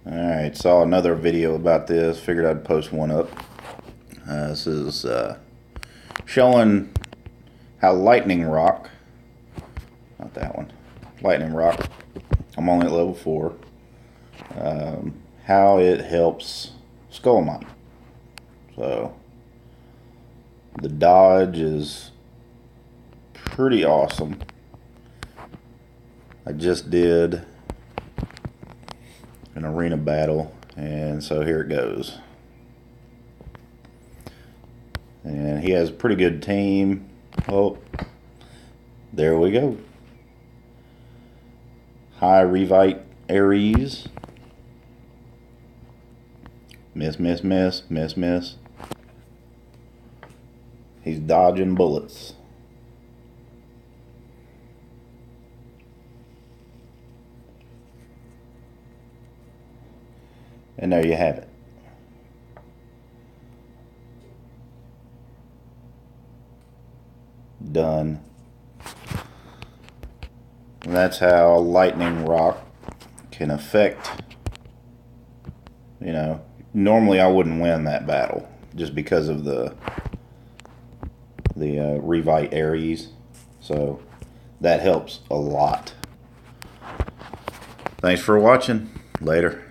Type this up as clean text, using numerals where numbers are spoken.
Alright, saw another video about this. Figured I'd post one up. This is showing how Lightning Rock, not that one, Lightning Rock, I'm only at level 4, how it helps Skull Knight. So, the dodge is pretty awesome. I just did an arena battle, and so here it goes. And he has a pretty good team. Oh, there we go. High Revite Ares. Miss, miss, miss, miss, miss. He's dodging bullets. And there you have it. Done. And that's how Lightning Rock can affect, normally I wouldn't win that battle just because of the Revite Ares. So that helps a lot. Thanks for watching. Later.